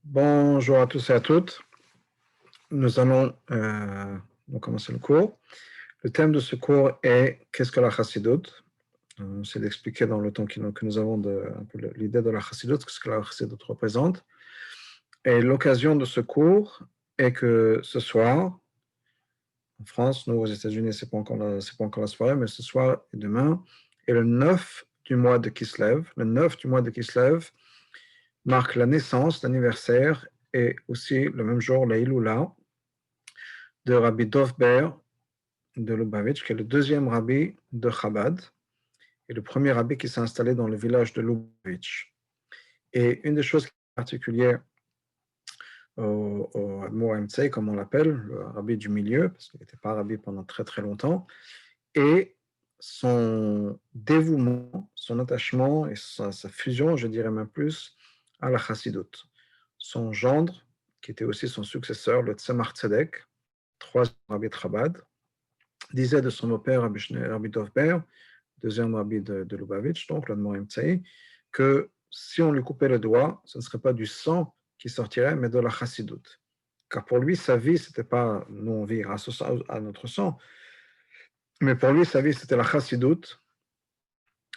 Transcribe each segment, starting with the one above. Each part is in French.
Bonjour à tous et à toutes. Nous allons commencer le cours. Le thème de ce cours est qu'est-ce que la chassidoute? C'est d'expliquer dans le temps que nous avons un peu l'idée de la chassidoute, ce que la chassidoute représente. Et l'occasion de ce cours est que ce soir, en France, nous aux États-Unis, c'est pas encore la soirée, mais ce soir et demain, est le 9 du mois de Kislev. Le 9 du mois de Kislev marque la naissance, l'anniversaire, et aussi le même jour, la Iloula, de Rabbi Dov Ber de Lubavitch, qui est le deuxième rabbi de Chabad, et le premier rabbi qui s'est installé dans le village de Lubavitch. Et une des choses qui est particulière au Admor Emtsei, comme on l'appelle, le rabbi du milieu, parce qu'il n'était pas rabbi pendant très très longtemps, et son dévouement, son attachement et sa fusion, je dirais même plus, à la chassidoute. Son gendre, qui était aussi son successeur, le Tzemach Tzedek, troisième rabbi de Chabad, disait de son beau-père, Rabbi Dov Ber, deuxième rabbi de Lubavitch, donc l'Admor Emtsei, que si on lui coupait le doigt, ce ne serait pas du sang qui sortirait, mais de la chassidoute. Car pour lui, sa vie, c'était pas, nous on vit grâce à notre sang, mais pour lui, sa vie, c'était la chassidoute,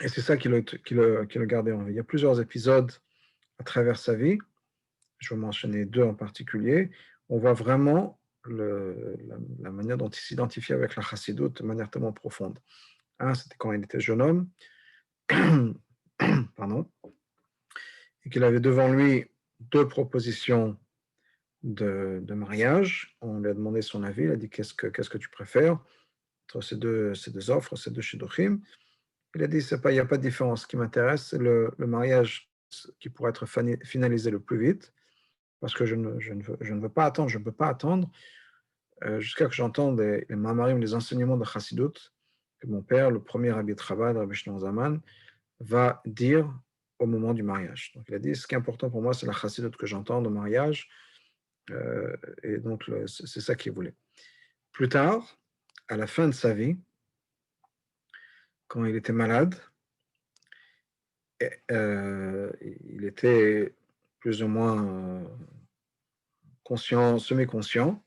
et c'est ça qui le gardait en vie. Il y a plusieurs épisodes à travers sa vie, je vais mentionner deux en particulier. On voit vraiment la manière dont il s'identifiait avec la chassidoute de manière tellement profonde. Un, c'était quand il était jeune homme, pardon, et qu'il avait devant lui deux propositions de mariage. On lui a demandé son avis, il a dit qu'est-ce que tu préfères entre ces deux offres, ces deux shidduchim. Il a dit il n'y a pas de différence. Ce qui m'intéresse, c'est le mariage qui pourrait être finalisé le plus vite, parce que je ne veux pas attendre, je ne peux pas attendre jusqu'à que j'entende les mamarim, les enseignements de Chassidut, que mon père, le premier rabbi de Chabad, Rabbi Shneur Zaman, va dire au moment du mariage. Donc il a dit, ce qui est important pour moi, c'est la Chassidut que j'entends au mariage, et donc c'est ça qu'il voulait. Plus tard, à la fin de sa vie, quand il était malade, il était plus ou moins conscient, semi-conscient,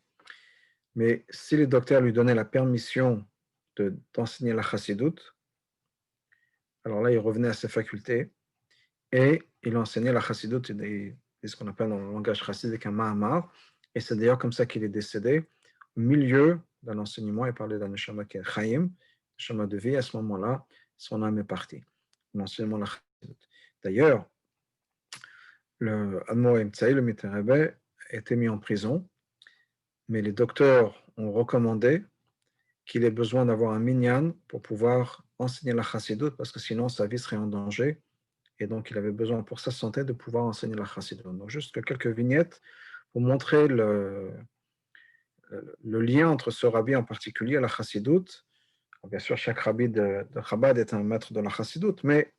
mais si le docteur lui donnait la permission d'enseigner la chassidoute, alors là, il revenait à ses facultés et il enseignait la chassidoute et ce qu'on appelle dans le langage chassidique un mahamar, et c'est d'ailleurs comme ça qu'il est décédé, au milieu d'un enseignement. Il parlait d'un neshama qui est chaim, neshama de vie. À ce moment-là, son âme est partie. L'enseignement de la chassidoute. D'ailleurs, le Admor Emtsai, le Mitterrebe, a été mis en prison, mais les docteurs ont recommandé qu'il ait besoin d'avoir un minyan pour pouvoir enseigner la chassidoute, parce que sinon sa vie serait en danger, et donc il avait besoin pour sa santé de pouvoir enseigner la chassidoute. Donc juste quelques vignettes pour montrer le lien entre ce rabbi en particulier et la chassidoute. Bien sûr, chaque rabbi de Chabad est un maître de la chassidoute, mais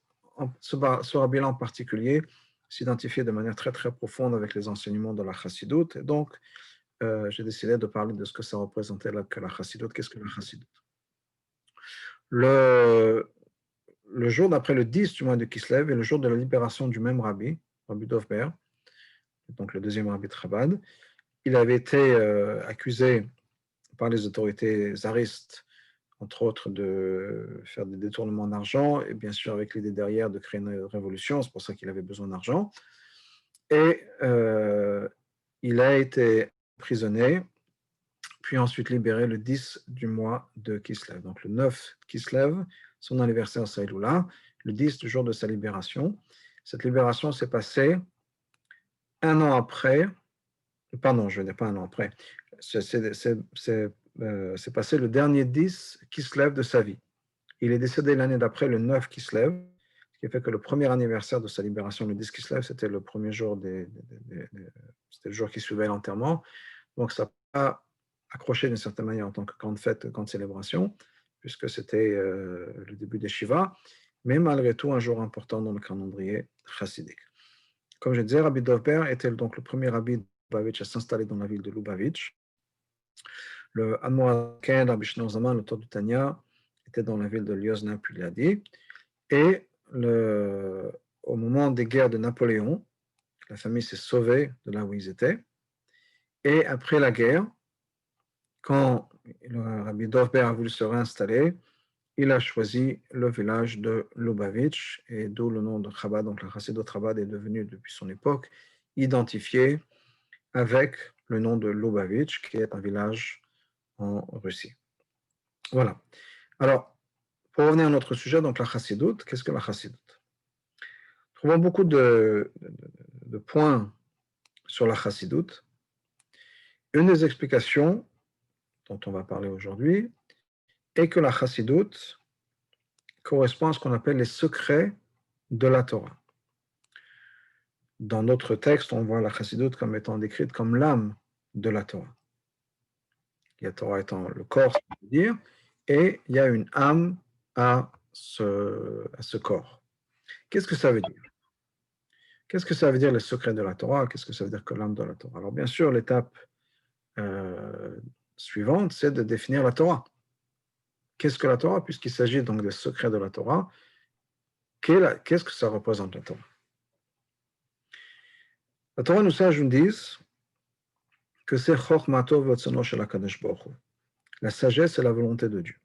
ce rabbi-là en particulier s'identifiait de manière très très profonde avec les enseignements de la chassidoute, et donc j'ai décidé de parler de ce que ça représentait que la chassidoute. Qu'est-ce que la chassidoute? Le jour d'après le 10 du mois de Kislev est le jour de la libération du même rabbi, Rabbi Dov Ber, donc le deuxième rabbi de Chabad. Il avait été accusé par les autorités zaristes, entre autres, de faire des détournements d'argent, et bien sûr avec l'idée derrière de créer une révolution, c'est pour ça qu'il avait besoin d'argent. Et il a été emprisonné, puis ensuite libéré le 10 du mois de Kislev. Donc le 9 Kislev, son anniversaire Saïloula, le 10 du jour de sa libération. Cette libération s'est passée un an après, pardon, je ne dis pas un an après, c'est passé le dernier 10 Kislev de sa vie. Il est décédé l'année d'après, le 9 Kislev, ce qui fait que le premier anniversaire de sa libération, le 10 Kislev, c'était le premier jour, c'était le jour qui suivait l'enterrement. Donc ça n'a pas accroché d'une certaine manière en tant que grande fête, grande célébration, puisque c'était le début des Shiva, mais malgré tout un jour important dans le calendrier chassidique. Comme je disais, Rabbi Dov Ber était donc le premier rabbi de Lubavitch à s'installer dans la ville de Lubavitch. Le Admor Ken, Rabbi Shneur Zaman, l'auteur du Tanya, était dans la ville de Liozna puis Liadi. Et au moment des guerres de Napoléon, La famille s'est sauvée de là où ils étaient. Et après la guerre, quand le Rabbi Dovber a voulu se réinstaller, il a choisi le village de Lubavitch, et d'où le nom de Chabad. Donc la Chassidut Chabad est devenue depuis son époque identifiée avec le nom de Lubavitch, qui est un village en Russie. Voilà. Alors, pour revenir à notre sujet, donc la Chassidut, qu'est-ce que la Chassidut? Trouvons beaucoup de points sur la Chassidut. Une des explications dont on va parler aujourd'hui est que la Chassidut correspond à ce qu'on appelle les secrets de la Torah. Dans notre texte, on voit la Chassidut comme étant décrite comme l'âme de la Torah. La Torah étant le corps, ça veut dire, et il y a une âme à ce corps. Qu'est-ce que ça veut dire? Qu'est-ce que ça veut dire les secrets de la Torah? Qu'est-ce que ça veut dire que l'âme de la Torah? Alors bien sûr, l'étape suivante, c'est de définir la Torah. Qu'est-ce que la Torah? Puisqu'il s'agit donc des secrets de la Torah, qu'est-ce que ça représente la Torah? La Torah, nous sages nous disent que c'est Chochmato v'otzono shel HaKadosh Baruch Hu. La sagesse et la volonté de Dieu.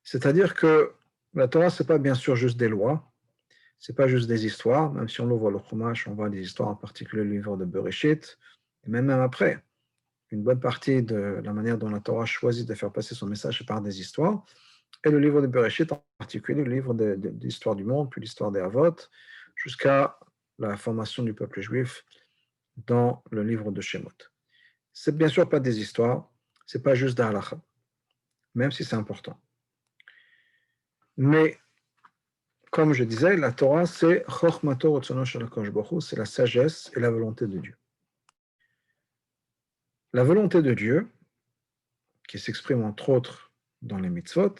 C'est-à-dire que la Torah, ce n'est pas bien sûr juste des lois, ce n'est pas juste des histoires, même si on ouvre le Chumash, on voit des histoires, en particulier le livre de Bereshit, et même après. Une bonne partie de la manière dont la Torah choisit de faire passer son message, c'est par des histoires. Et le livre de Bereshit, en particulier, le livre de l'histoire du monde, puis l'histoire des Havot, jusqu'à la formation du peuple juif dans le livre de Shemot. C'est bien sûr pas des histoires, c'est pas juste des halakha, même si c'est important. Mais, comme je disais, la Torah, c'est Chochmato Rotzono Shel HaKadosh Baruch Hu, c'est la sagesse et la volonté de Dieu. La volonté de Dieu, qui s'exprime entre autres dans les mitzvot,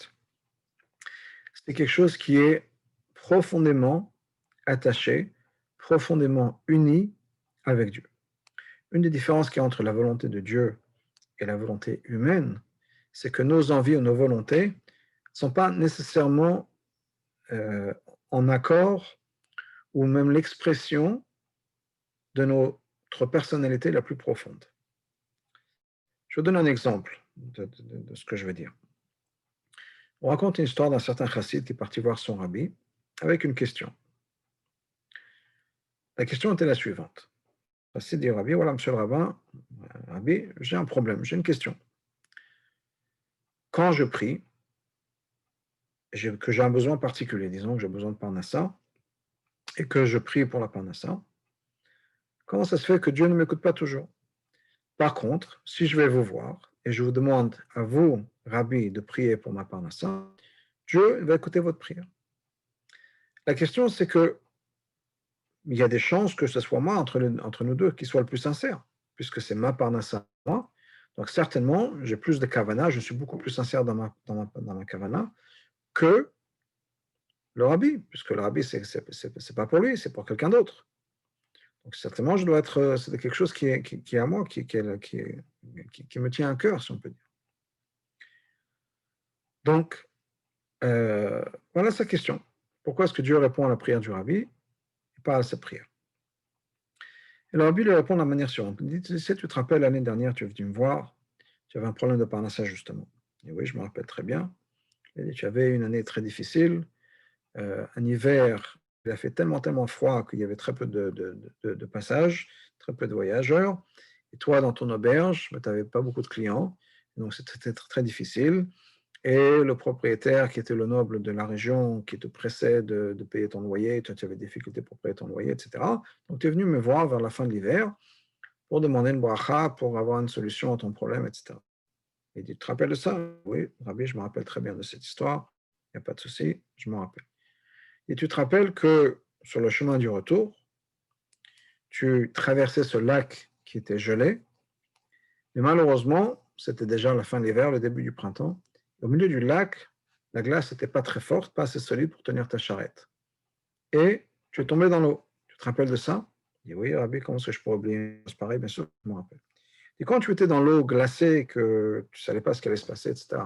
c'est quelque chose qui est profondément attaché, profondément uni avec Dieu. Une des différences qu'il y a entre la volonté de Dieu et la volonté humaine, c'est que nos envies ou nos volontés ne sont pas nécessairement en accord ou même l'expression de notre personnalité la plus profonde. Je vous donne un exemple de ce que je veux dire. On raconte une histoire d'un certain chassid qui est parti voir son rabbi avec une question. La question était la suivante. Le chassid dit au rabbi, voilà, monsieur le rabbin, rabbi, j'ai un problème, j'ai une question. Quand je prie, que j'ai un besoin particulier, disons que j'ai besoin de parnassa, et que je prie pour la parnassa, comment ça se fait que Dieu ne m'écoute pas toujours? Par contre, si je vais vous voir et je vous demande à vous, Rabbi, de prier pour ma parnassa, Dieu va écouter votre prière. La question, c'est que il y a des chances que ce soit moi, entre nous deux, qui soit le plus sincère, puisque c'est ma parnassa, moi. Donc certainement, j'ai plus de kavana, je suis beaucoup plus sincère dans ma kavana que le Rabbi, puisque le Rabbi, c'est pas pour lui, c'est pour quelqu'un d'autre. Donc certainement, je dois être, c'est quelque chose qui est à moi, qui me tient à cœur, si on peut dire. Donc, voilà sa question. Pourquoi est-ce que Dieu répond à la prière du Rabbi et pas à sa prière? Et le Rabbi lui répond de la manière suivante. Il dit, si tu te rappelles, l'année dernière, tu es venu me voir, tu avais un problème de parnassa, justement. Et oui, je me rappelle très bien. Il dit, tu avais une année très difficile, un hiver, il a fait tellement froid qu'il y avait très peu de passages, très peu de voyageurs. Et toi, dans ton auberge, tu n'avais pas beaucoup de clients, donc c'était très difficile. Et le propriétaire, qui était le noble de la région, qui te pressait de payer ton loyer, toi, tu avais des difficultés pour payer ton loyer, etc. Donc, tu es venu me voir vers la fin de l'hiver pour demander une bracha, pour avoir une solution à ton problème, etc. Il dit, tu te rappelles de ça? Oui, Rabbi, je me rappelle très bien de cette histoire. Il n'y a pas de souci, je m'en rappelle. Et tu te rappelles que sur le chemin du retour, tu traversais ce lac qui était gelé, mais malheureusement, c'était déjà la fin de l'hiver, le début du printemps. Au milieu du lac, la glace n'était pas très forte, pas assez solide pour tenir ta charrette. Et tu es tombé dans l'eau. Tu te rappelles de ça? Il dit, oui, Rabbi, comment est-ce que je pourrais oublier? C'est pareil, bien sûr, je me rappelle. Et quand tu étais dans l'eau glacée, que tu ne savais pas ce qui allait se passer, etc.,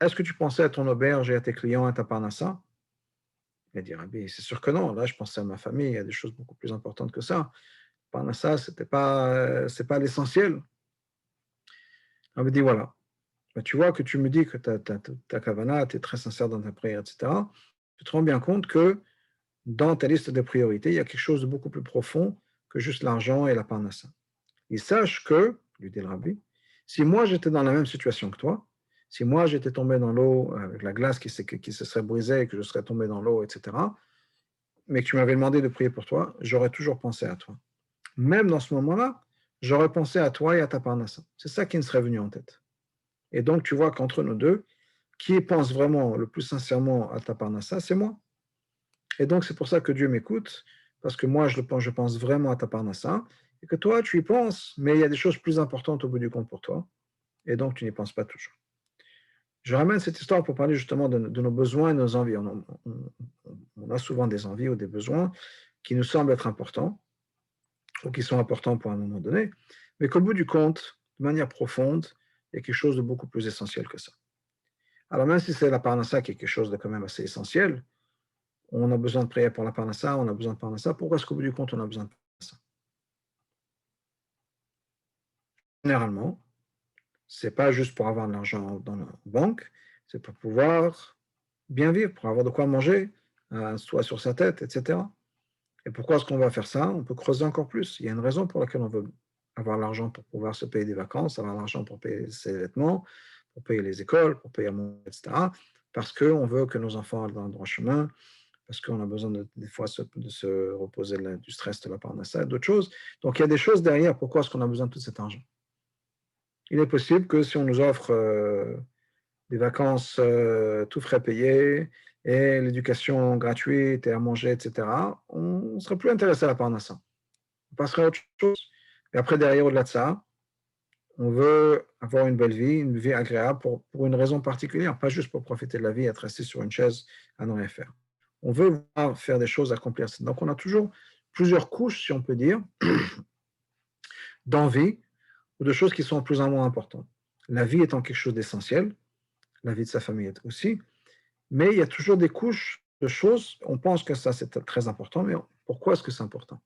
est-ce que tu pensais à ton auberge et à tes clients, à ta parnassa? Il dit, Rabbi, c'est sûr que non. Là, je pensais à ma famille, il y a des choses beaucoup plus importantes que ça. Parnassa, c'est pas l'essentiel. Rabbi dit, voilà. Ben, tu vois que tu me dis que ta kavana, tu es très sincère dans ta prière, etc. Tu te rends bien compte que dans ta liste de priorités, il y a quelque chose de beaucoup plus profond que juste l'argent et la parnassa. Et sache que, lui dit le Rabbi, si moi j'étais dans la même situation que toi, si moi j'étais tombé dans l'eau avec la glace qui se serait brisée et que je serais tombé dans l'eau, etc., mais que tu m'avais demandé de prier pour toi, j'aurais toujours pensé à toi. Même dans ce moment-là, j'aurais pensé à toi et à ta parnassa. C'est ça qui me serait venu en tête. Et donc, tu vois qu'entre nous deux, qui pense vraiment le plus sincèrement à ta parnassa, c'est moi. Et donc, c'est pour ça que Dieu m'écoute, parce que moi, je pense vraiment à ta parnassa, et que toi, tu y penses, mais il y a des choses plus importantes au bout du compte pour toi, et donc tu n'y penses pas toujours. Je ramène cette histoire pour parler justement de nos besoins et nos envies. On a souvent des envies ou des besoins qui nous semblent être importants, ou qui sont importants pour un moment donné, mais qu'au bout du compte, de manière profonde, il y a quelque chose de beaucoup plus essentiel que ça. Alors même si c'est la parnassa qui est quelque chose de quand même assez essentiel, on a besoin de prier pour la parnassa, on a besoin de parnassa, pourquoi est-ce qu'au bout du compte on a besoin de parnassa? Généralement, c'est pas juste pour avoir de l'argent dans la banque, c'est pour pouvoir bien vivre, pour avoir de quoi manger, soit sur sa tête, etc. Et pourquoi est-ce qu'on va faire ça? On peut creuser encore plus. Il y a une raison pour laquelle on veut avoir l'argent pour pouvoir se payer des vacances, avoir l'argent pour payer ses vêtements, pour payer les écoles, pour payer à manger, etc. Parce qu'on veut que nos enfants aillent dans le droit chemin, parce qu'on a besoin des fois de se reposer du stress de la parnassa, d'autres choses. Donc il y a des choses derrière. Pourquoi est-ce qu'on a besoin de tout cet argent? Il est possible que si on nous offre des vacances tout frais payés et l'éducation gratuite et à manger, etc., on ne serait plus intéressé à la parnassa. On passerait à autre chose. Et après, derrière, au-delà de ça, on veut avoir une vie agréable pour une raison particulière, pas juste pour profiter de la vie, être assis sur une chaise à ne rien faire. On veut faire des choses, accomplir. Donc, on a toujours plusieurs couches, si on peut dire, d'envie ou de choses qui sont plus ou moins importantes. La vie étant quelque chose d'essentiel, la vie de sa famille aussi, mais il y a toujours des couches de choses. On pense que ça, c'est très important, mais pourquoi est-ce que c'est important?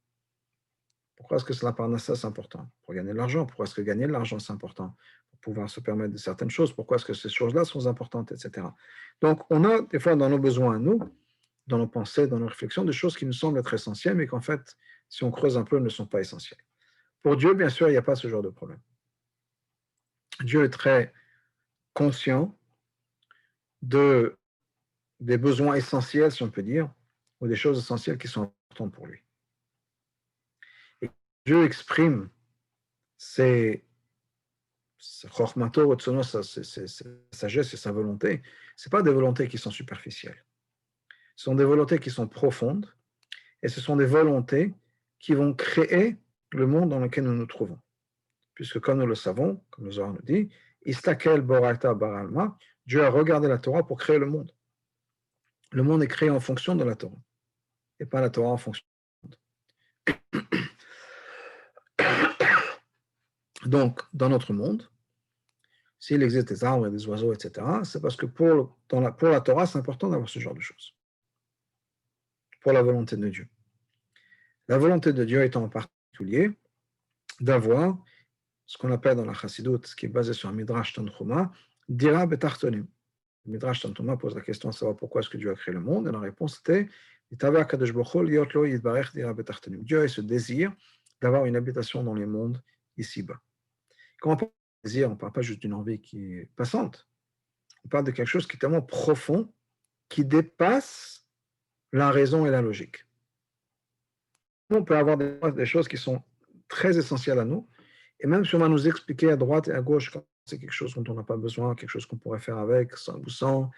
Pourquoi est-ce que la parnassa, c'est important? Pour gagner de l'argent. Pourquoi est-ce que gagner de l'argent, c'est important? Pour pouvoir se permettre de certaines choses. Pourquoi est-ce que ces choses-là sont importantes, etc. Donc, on a des fois dans nos besoins, nous, dans nos pensées, dans nos réflexions, des choses qui nous semblent être essentielles, mais qu'en fait, si on creuse un peu, ne sont pas essentielles. Pour Dieu, bien sûr, il n'y a pas ce genre de problème. Dieu est très conscient des besoins essentiels, si on peut dire, ou des choses essentielles qui sont importantes pour lui. Et Dieu exprime ses chormato, sa sagesse et sa volonté. Ce pas des volontés qui sont superficielles. Ce sont des volontés qui sont profondes, et ce sont des volontés qui vont créer le monde dans lequel nous nous trouvons. Puisque comme nous le savons, comme le Zohar nous dit, Istakel Borata Baralma, Dieu a regardé la Torah pour créer le monde. Le monde est créé en fonction de la Torah, et pas la Torah en fonction du monde. Donc, dans notre monde, s'il existe des arbres et des oiseaux, etc., c'est parce que pour la Torah, c'est important d'avoir ce genre de choses, pour la volonté de Dieu. La volonté de Dieu étant en particulier d'avoir ce qu'on appelle dans la Chassidut, ce qui est basé sur un Midrash Tanchuma, Dira Betartonim. Le Midrash Tanchuma pose la question de savoir pourquoi est-ce que Dieu a créé le monde, et la réponse était Dieu a ce désir d'avoir une habitation dans les mondes ici-bas. Quand on parle de désir, on ne parle pas juste d'une envie qui est passante, on parle de quelque chose qui est tellement profond, qui dépasse la raison et la logique. On peut avoir des choses qui sont très essentielles à nous, et même si on va nous expliquer à droite et à gauche quand c'est quelque chose dont on n'a pas besoin, quelque chose qu'on pourrait faire avec, sans,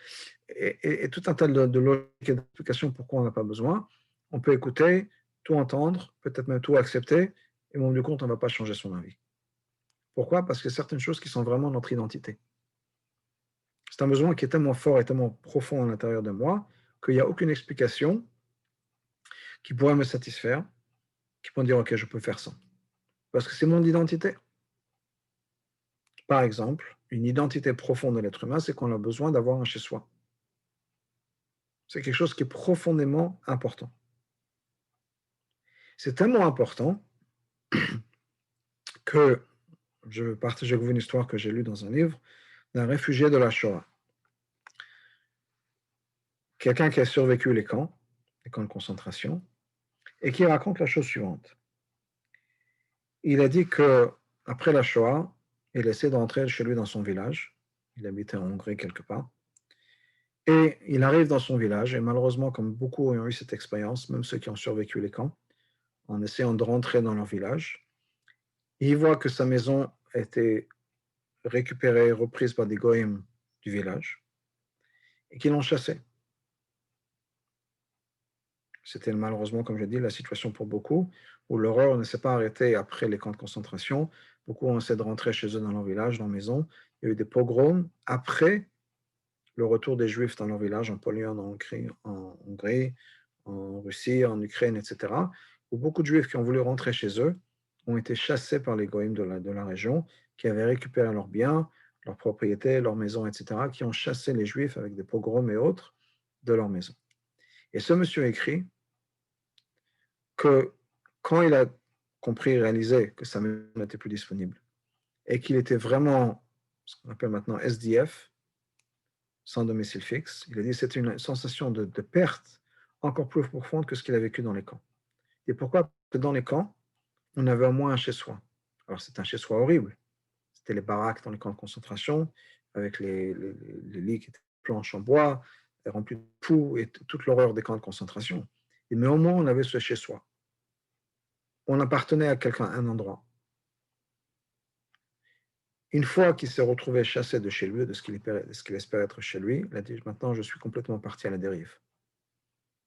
et tout un tas de logiques et d'explications pourquoi on n'a pas besoin, on peut écouter, tout entendre, peut-être même tout accepter, et au bout du compte, on ne va pas changer son avis. Pourquoi? Parce qu'il y a certaines choses qui sont vraiment notre identité. C'est un besoin qui est tellement fort et tellement profond à l'intérieur de moi qu'il n'y a aucune explication qui pourrait me satisfaire, qui pourrait me dire, OK, je peux faire ça. Parce que c'est mon identité. Par exemple, une identité profonde de l'être humain, c'est qu'on a besoin d'avoir un chez-soi. C'est quelque chose qui est profondément important. C'est tellement important que je vais partager avec vous une histoire que j'ai lue dans un livre d'un réfugié de la Shoah. Quelqu'un qui a survécu les camps de concentration, et qui raconte la chose suivante. Il a dit que après la Shoah, il essaie de rentrer chez lui dans son village. Il habitait en Hongrie quelque part. Et il arrive dans son village, et malheureusement, comme beaucoup ont eu cette expérience, même ceux qui ont survécu les camps, en essayant de rentrer dans leur village, il voit que sa maison a été récupérée, reprise par des goïms du village, et qu'ils l'ont chassé. C'était malheureusement, comme je dis, la situation pour beaucoup, où l'horreur ne s'est pas arrêtée après les camps de concentration. Beaucoup ont essayé de rentrer chez eux dans leur village, dans leur maison. Il y a eu des pogroms après le retour des Juifs dans leur village, en Pologne, en Hongrie, en Russie, en Ukraine, etc., où beaucoup de Juifs qui ont voulu rentrer chez eux ont été chassés par les goïms de la région, qui avaient récupéré leurs biens, leurs propriétés, leurs maisons, etc., qui ont chassé les Juifs avec des pogroms et autres de leur maison. Et ce monsieur écrit que quand il a compris et réalisé que sa maison n'était plus disponible et qu'il était vraiment ce qu'on appelle maintenant SDF, sans domicile fixe, il a dit que c'était une sensation de perte encore plus profonde que ce qu'il a vécu dans les camps. Et pourquoi? Parce que dans les camps, on avait au moins un chez-soi. Alors c'est un chez-soi horrible. C'était les baraques dans les camps de concentration, avec les lits qui étaient planches en bois, remplis de poux et toute l'horreur des camps de concentration. Mais au moins, on avait ce chez-soi. On appartenait à quelqu'un, à un endroit. Une fois qu'il s'est retrouvé chassé de chez lui, de ce qu'il espérait être chez lui, il a dit, maintenant je suis complètement parti à la dérive.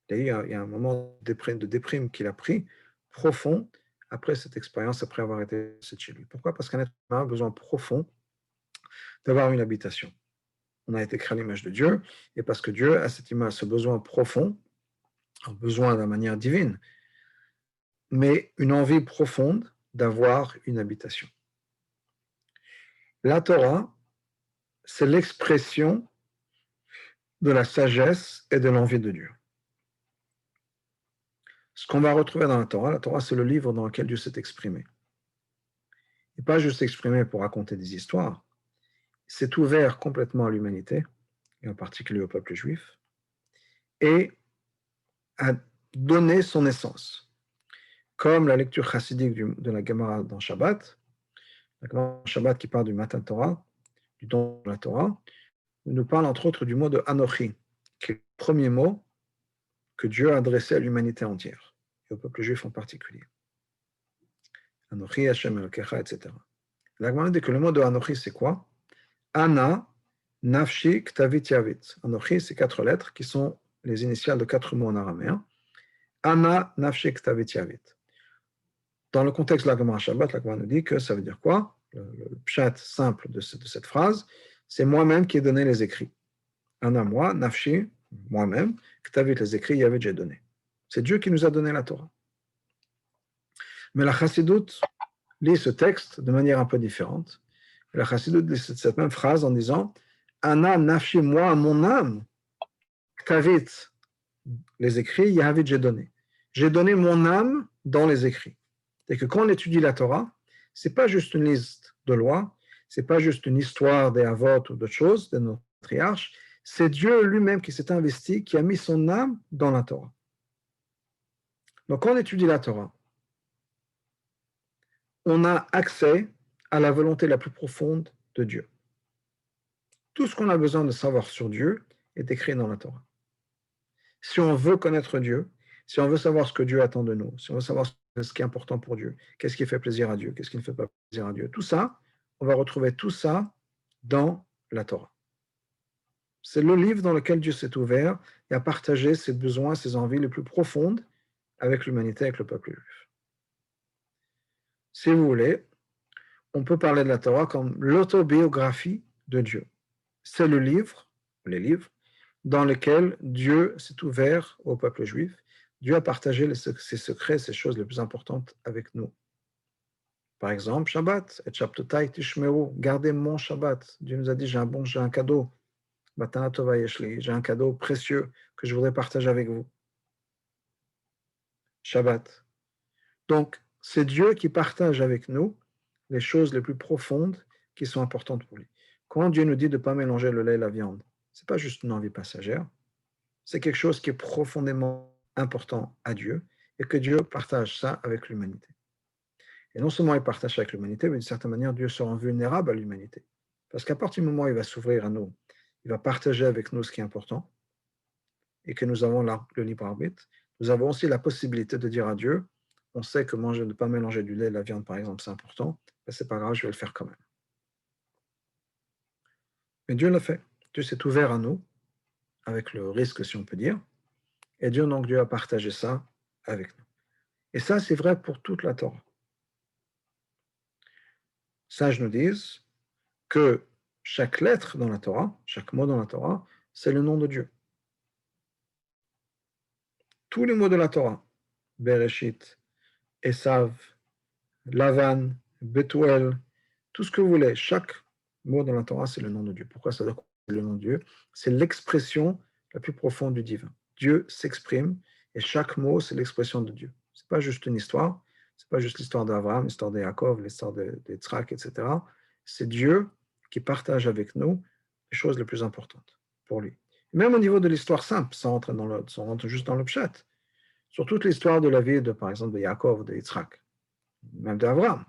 Il y a un moment de déprime qu'il a pris, profond, après cette expérience, après avoir été chez lui. Pourquoi? Parce qu'un être humain a besoin profond d'avoir une habitation. On a été créé à l'image de Dieu, et parce que Dieu a cette image, ce besoin profond, un besoin de manière divine, mais une envie profonde d'avoir une habitation. La Torah, c'est l'expression de la sagesse et de l'envie de Dieu. Ce qu'on va retrouver dans la Torah, c'est le livre dans lequel Dieu s'est exprimé. Et pas juste exprimé pour raconter des histoires, c'est ouvert complètement à l'humanité, et en particulier au peuple juif, et a donné son essence. Comme la lecture chassidique de la Gemara dans Shabbat, la Gemara Shabbat qui parle du matin Torah, du don de la Torah, nous parle entre autres du mot de Anochi, qui est le premier mot que Dieu a adressé à l'humanité entière, et au peuple juif en particulier. Anochi, Hashem Elokecha, etc. La Gemara dit que le mot de Anochi, c'est quoi? Ana, Nafshi, Ktavit, Yavit. Anochi, c'est 4 lettres qui sont les initiales de 4 mots en araméen. Ana, Nafshi, Ktavit, Yavit. Dans le contexte de la Gemara Shabbat, la Gemara nous dit que ça veut dire quoi? Le pshat simple de cette phrase, c'est moi-même qui ai donné les écrits. Ana, moi, Nafshi, moi-même, Ktavit, les écrits, Yavit, j'ai donné. C'est Dieu qui nous a donné la Torah. Mais la Chassidoute lit ce texte de manière un peu différente. La Chassidoute lit cette même phrase en disant Ana, Nafshi, moi, mon âme, Ktavit, les écrits, Yavit, j'ai donné. J'ai donné mon âme dans les écrits. C'est que quand on étudie la Torah, ce n'est pas juste une liste de lois, ce n'est pas juste une histoire des Avot ou d'autres choses, de nos patriarches, c'est Dieu lui-même qui s'est investi, qui a mis son âme dans la Torah. Donc quand on étudie la Torah, on a accès à la volonté la plus profonde de Dieu. Tout ce qu'on a besoin de savoir sur Dieu est écrit dans la Torah. Si on veut connaître Dieu, si on veut savoir ce que Dieu attend de nous, si on veut savoir ce qui est important pour Dieu, qu'est-ce qui fait plaisir à Dieu, qu'est-ce qui ne fait pas plaisir à Dieu, tout ça, on va retrouver tout ça dans la Torah. C'est le livre dans lequel Dieu s'est ouvert et a partagé ses besoins, ses envies les plus profondes avec l'humanité, avec le peuple juif. Si vous voulez, on peut parler de la Torah comme l'autobiographie de Dieu. C'est le livre, les livres, dans lequel Dieu s'est ouvert au peuple juif. Dieu a partagé ses secrets, ses choses les plus importantes avec nous. Par exemple, Shabbat, et Shabtotai Tishmeru, gardez mon Shabbat. Dieu nous a dit, j'ai un cadeau Matana Tova Yeshli, j'ai un cadeau précieux que je voudrais partager avec vous. Shabbat. Donc, c'est Dieu qui partage avec nous les choses les plus profondes qui sont importantes pour lui. Quand Dieu nous dit de ne pas mélanger le lait et la viande, ce n'est pas juste une envie passagère, c'est quelque chose qui est profondément important à Dieu et que Dieu partage ça avec l'humanité. Et non seulement il partage ça avec l'humanité, mais d'une certaine manière, Dieu se rend vulnérable à l'humanité. Parce qu'à partir du moment où il va s'ouvrir à nous, il va partager avec nous ce qui est important et que nous avons le libre arbitre, nous avons aussi la possibilité de dire à Dieu, on sait que manger, ne pas mélanger du lait et de la viande, par exemple, c'est important, mais c'est pas grave, je vais le faire quand même. Mais Dieu l'a fait. Dieu s'est ouvert à nous, avec le risque, si on peut dire, et Dieu a partagé ça avec nous. Et ça, c'est vrai pour toute la Torah. Sages nous disent que chaque lettre dans la Torah, chaque mot dans la Torah, c'est le nom de Dieu. Tous les mots de la Torah, Bereshit, Esav, Lavan, Betuel, tout ce que vous voulez, chaque mot dans la Torah, c'est le nom de Dieu. Pourquoi ça doit être le nom de Dieu? C'est l'expression la plus profonde du divin. Dieu s'exprime et chaque mot, c'est l'expression de Dieu. Ce n'est pas juste une histoire, ce n'est pas juste l'histoire d'Abraham, l'histoire de Yaakov, l'histoire d'Yitzhak, etc. C'est Dieu qui partage avec nous les choses les plus importantes pour lui. Même au niveau de l'histoire simple, ça rentre juste dans le pshat. Sur toute l'histoire de la vie, par exemple, de Yaakov, de Yitzhak, même d'Abraham.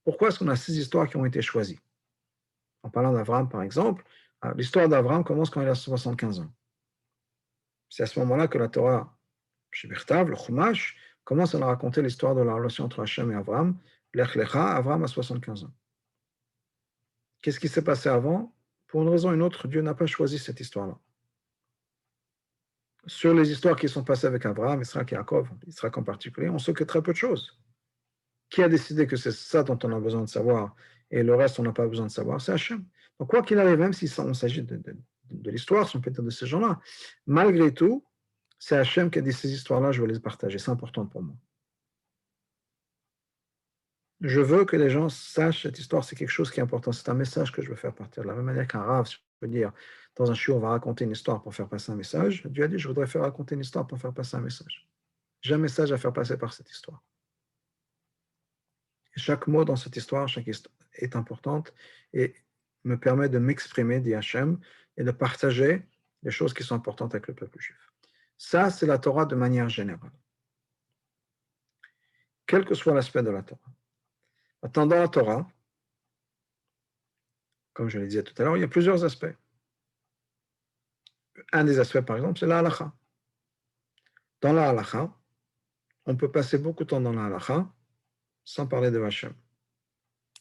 Pourquoi est-ce qu'on a 6 histoires qui ont été choisies? En parlant d'Abraham, par exemple, l'histoire d'Abraham commence quand il a 75 ans. C'est à ce moment-là que la Torah, chez Birtav, le Chumash, commence à nous raconter l'histoire de la relation entre Hachem et Abraham. Lech Lecha, Abraham a 75 ans. Qu'est-ce qui s'est passé avant? Pour une raison ou une autre, Dieu n'a pas choisi cette histoire-là. Sur les histoires qui sont passées avec Abraham, Yitzhak et Yaakov, Yitzhak en particulier, on sait que très peu de choses. Qui a décidé que c'est ça dont on a besoin de savoir et le reste on n'a pas besoin de savoir? C'est Hachem. Donc quoi qu'il arrive, même si on s'agit de l'histoire, si on peut dire de ces gens-là, malgré tout, c'est Hachem qui a dit ces histoires-là, je veux les partager, c'est important pour moi. Je veux que les gens sachent cette histoire, c'est quelque chose qui est important, c'est un message que je veux faire partir. De la même manière qu'un rave, si je peux dire, dans un shiur, on va raconter une histoire pour faire passer un message, Dieu a dit, je voudrais faire raconter une histoire pour faire passer un message. J'ai un message à faire passer par cette histoire. Et chaque mot dans cette histoire, chaque histoire est importante et me permet de m'exprimer, dit Hachem, et de partager les choses qui sont importantes avec le peuple juif. Ça, c'est la Torah de manière générale. Quel que soit l'aspect de la Torah. Maintenant, dans la Torah, comme je l'ai dit tout à l'heure, il y a plusieurs aspects. Un des aspects, par exemple, c'est la halakha. Dans la halakha, on peut passer beaucoup de temps dans la halakha sans parler de Hachem.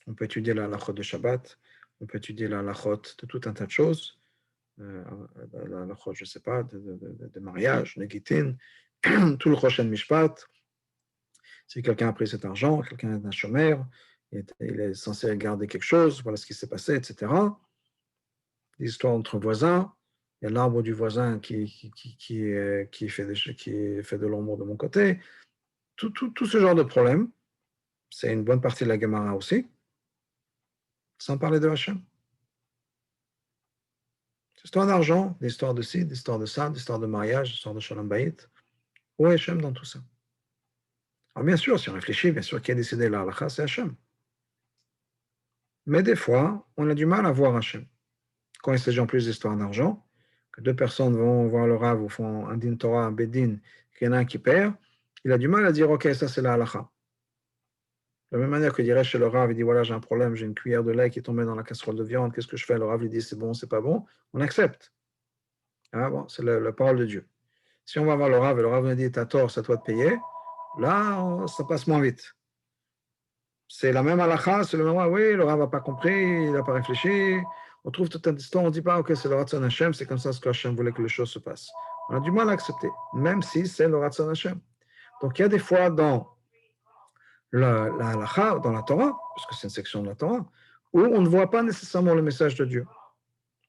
On peut étudier la halachot de Shabbat, on peut étudier la halachot de tout un tas de choses, la halachot, je ne sais pas, de mariage, de gitin, tout le Choshen Mishpat. Si quelqu'un a pris cet argent, quelqu'un est un chômeur, il est censé garder quelque chose, voilà ce qui s'est passé, etc. Des histoires entre voisins, il y a l'arbre du voisin qui fait de l'ombre de mon côté. Tout ce genre de problème, c'est une bonne partie de la Gemara aussi, sans parler de Hachem. Des histoires d'argent, des histoires de ci, des histoires de ça, des histoires de mariage, des histoires de Shalom Bayit. Où est Hachem dans tout ça? Alors bien sûr, si on réfléchit, bien sûr, qui a décidé la halakha, c'est Hachem. Mais des fois, on a du mal à voir Hachem. Quand il s'agit en plus d'histoires d'argent, que 2 personnes vont voir le Rav ou font un din Torah, un bedin, qu'il y en a un qui perd, il a du mal à dire, ok, ça c'est la halakha. De la même manière que dirait chez le Rav, il dit, voilà, j'ai un problème, j'ai une cuillère de lait qui est tombée dans la casserole de viande, qu'est-ce que je fais? Le Rav, il dit, c'est bon, c'est pas bon, on accepte. Ah, bon, c'est la parole de Dieu. Si on va voir le Rav et le Rav nous dit, t'as tort, c'est à toi de payer, là, ça passe moins vite. C'est la même halakha, c'est le même, oui, le Rav n'a pas compris, il n'a pas réfléchi. On trouve toute une histoire, on ne dit pas, ok, c'est le Ratzon Hashem, c'est comme ça ce que Hashem voulait que les choses se passent. On a du mal à accepter, même si c'est le Ratzon Hashem. Donc il y a des fois dans la halakha, dans la Torah, puisque c'est une section de la Torah, où on ne voit pas nécessairement le message de Dieu.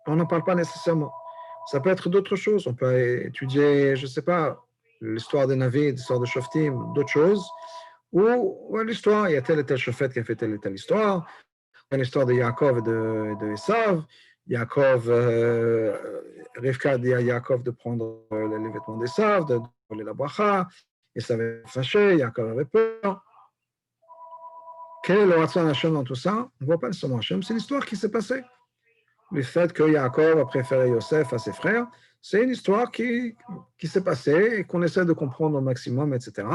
On n'en parle pas nécessairement. Ça peut être d'autres choses. On peut étudier, je ne sais pas, l'histoire des Navi, l'histoire de Shoftim, d'autres choses, ou l'histoire, il y a tel et tel Shofet qui a fait telle et telle histoire, l'histoire de Yaakov et de Esav, Yaakov, Rivka dit à Yaakov de prendre les vêtements d'Esav, de voler la bracha, et ça avait fâché, Yaakov avait peur. Quel est le Ratzon Hashem dans tout ça? On ne voit pas le Sommar Hashem, c'est l'histoire qui s'est passée. Le fait que Yaakov a préféré Yosef à ses frères, c'est une histoire qui s'est passée et qu'on essaie de comprendre au maximum, etc.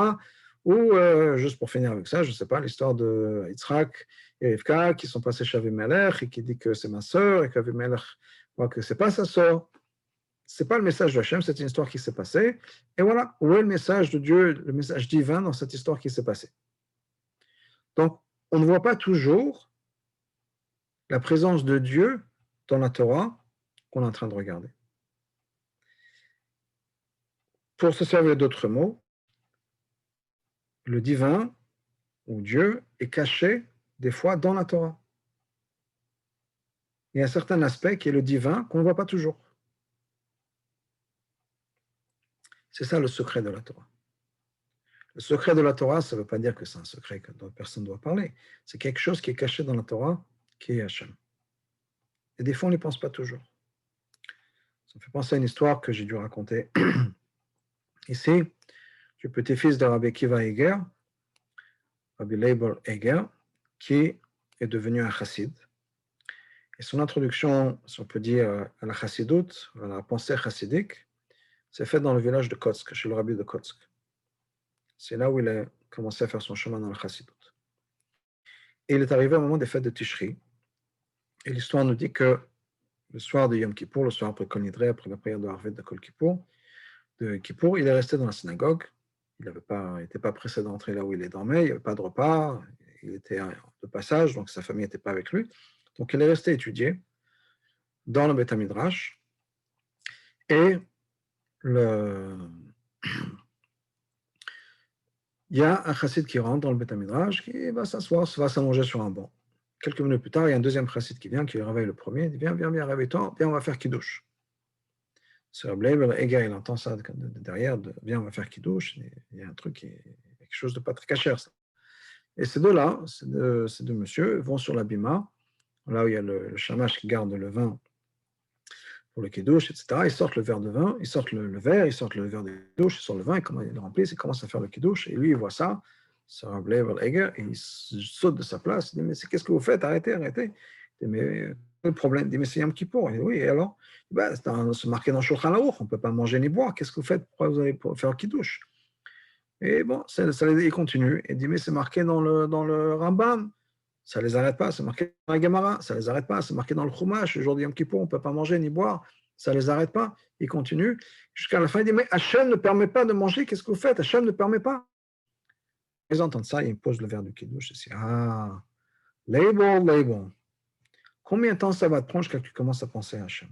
Ou, juste pour finir avec ça, je ne sais pas, l'histoire de Yitzhak et Rivka qui sont passés chez Avimelech et qui dit que c'est ma sœur et qu'Avimelech voit que ce n'est pas sa sœur. Ce n'est pas le message de Hachem, c'est une histoire qui s'est passée. Et voilà, où est le message de Dieu, le message divin dans cette histoire qui s'est passée? Donc, on ne voit pas toujours la présence de Dieu dans la Torah qu'on est en train de regarder. Pour se servir d'autres mots, le divin ou Dieu est caché des fois dans la Torah. Il y a un certain aspect qui est le divin qu'on ne voit pas toujours. C'est ça le secret de la Torah. Le secret de la Torah, ça ne veut pas dire que c'est un secret que personne ne doit parler. C'est quelque chose qui est caché dans la Torah, qui est Hachem. Et des fois, on n'y pense pas toujours. Ça me fait penser à une histoire que j'ai dû raconter ici, du petit-fils de Rabbi Akiva Eger, Rabbi Leibel Eger, qui est devenu un chassid. Et son introduction, si on peut dire, à la chassidoute, à la pensée chassidique, s'est faite dans le village de Kotsk, chez le rabbi de Kotsk. C'est là où il a commencé à faire son chemin dans la chassidoute. Et il est arrivé au moment des fêtes de Tishri. Et l'histoire nous dit que le soir de Yom Kippour, le soir après Kol Nidre, après la prière de Harvet de Kol Kippour, il est resté dans la synagogue. Il n'était pas pressé d'entrer là où il dormait, il n'y avait pas de repas, il était de passage, donc sa famille n'était pas avec lui. Donc il est resté étudier dans le Beth Midrash. Et il y a un chassid qui rentre dans le Beth Midrash, qui va s'asseoir, va s'allonger sur un banc. Quelques minutes plus tard, il y a un deuxième chassid qui vient, qui le réveille le premier, il dit viens, réveille-toi, viens, on va faire kiddush. Ce Rabbi Eger, il entend ça de derrière, viens, on va faire kiddush, il y a un truc, quelque chose de pas très cachère, ça. Et ces deux-là, ces deux messieurs, vont sur l'abima, là où il y a le shamash qui garde le vin pour le kiddush, etc. Ils sortent le verre de vin, ils sortent le verre, ils sortent le verre de kiddush, ils sortent le vin, ils le remplissent, ils commencent à faire le kiddush, et lui, il voit ça, c'est Rabbi Eger, et il saute de sa place, il dit, mais qu'est-ce que vous faites? Arrêtez. Il dit, mais quel problème? Il dit, mais c'est Yom Kippour. Il dit, oui, et alors? C'est marqué dans Shulchan Aruch, on ne peut pas manger ni boire, qu'est-ce que vous faites? Pourquoi vous allez faire le kiddush? Et bon, il continue, et il dit, mais c'est marqué dans le Rambam, ça ne les arrête pas, c'est marqué dans la Gemara, ça ne les arrête pas, c'est marqué dans le Chumash, le jour de Yom Kippour, on ne peut pas manger ni boire, ça ne les arrête pas. Il continue, jusqu'à la fin, il dit, mais Hachem ne permet pas de manger, qu'est-ce que vous faites? Hachem ne permet pas. Ils entendent ça, ils posent le verre de kiddush, et disent, ah, label. Combien de temps ça va te prendre quand tu commences à penser à Hachem?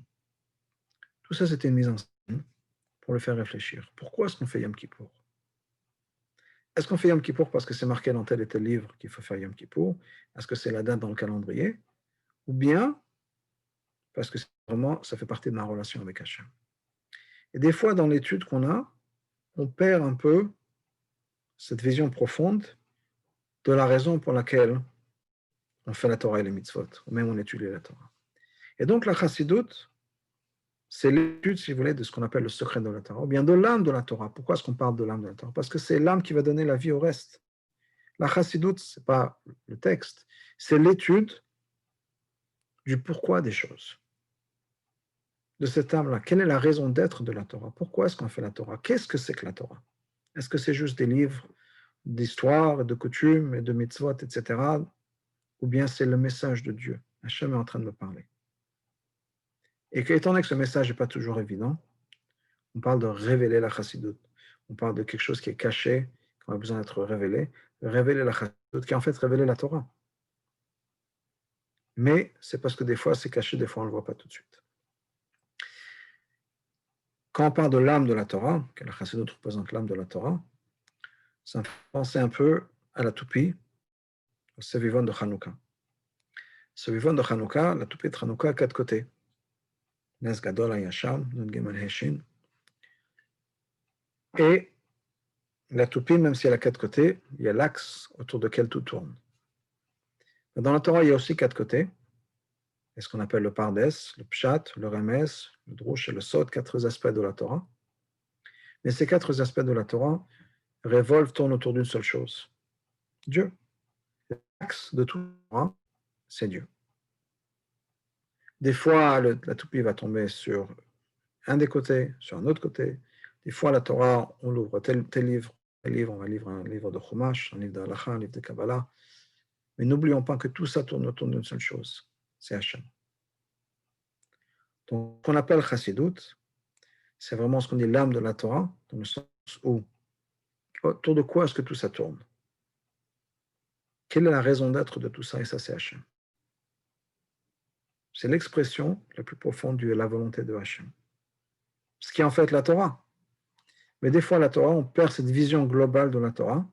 Tout ça, c'était une mise en scène pour le faire réfléchir. Pourquoi est-ce qu'on fait Yom Kippour? Est-ce qu'on fait Yom Kippour parce que c'est marqué dans tel et tel livre qu'il faut faire Yom Kippour? Est-ce que c'est la date dans le calendrier? Ou bien parce que vraiment, ça fait partie de ma relation avec Hachem. Et des fois, dans l'étude qu'on a, on perd un peu cette vision profonde de la raison pour laquelle on fait la Torah et les mitzvot, ou même on étudie la Torah. Et donc, la chassidoute, c'est l'étude, si vous voulez, de ce qu'on appelle le secret de la Torah, ou bien de l'âme de la Torah. Pourquoi est-ce qu'on parle de l'âme de la Torah? Parce que c'est l'âme qui va donner la vie au reste. La chassidoute, ce n'est pas le texte, c'est l'étude du pourquoi des choses. De cette âme-là, quelle est la raison d'être de la Torah? Pourquoi est-ce qu'on fait la Torah? Qu'est-ce que c'est que la Torah? Est-ce que c'est juste des livres d'histoire, de coutumes, et de mitzvot, etc. Ou bien c'est le message de Dieu? Hachem est en train de me parler. Et étant donné que ce message n'est pas toujours évident, on parle de révéler la chassidoute. On parle de quelque chose qui est caché, qui a besoin d'être révélé. Révéler la chassidoute, qui est en fait révéler la Torah. Mais c'est parce que des fois c'est caché, des fois on ne le voit pas tout de suite. Quand on parle de l'âme de la Torah, que la chassidoute représente l'âme de la Torah, ça me fait penser un peu à la toupie, au Sevivon de Hanouka. Sevivon de Hanouka, la toupie de Hanouka a 4 côtés. Nes Gadol Hayasham, Nun Gimel Heshin. Et la toupie, même si elle a 4 côtés, il y a l'axe autour duquel tout tourne. Dans la Torah, il y a aussi 4 côtés. et ce qu'on appelle le Pardes, le Pshat, le Remes, le Drush et le Sod, 4 aspects de la Torah. Mais ces 4 aspects de la Torah tournent autour d'une seule chose, Dieu. L'axe de tout la Torah, c'est Dieu. Des fois, la toupie va tomber sur un des côtés, sur un autre côté. Des fois, la Torah, on l'ouvre tel livre, on va lire un livre de Chumash, un livre d'Halacha, un livre de Kabbalah. Mais n'oublions pas que tout ça tourne autour d'une seule chose, c'est Hachem. Donc, ce qu'on appelle Chassidut, c'est vraiment ce qu'on dit l'âme de la Torah, dans le sens où, autour de quoi est-ce que tout ça tourne? Quelle est la raison d'être de tout ça? Et ça, c'est Hachem. C'est l'expression la plus profonde de la volonté de Hachem. Ce qui est en fait la Torah. Mais des fois, la Torah, on perd cette vision globale de la Torah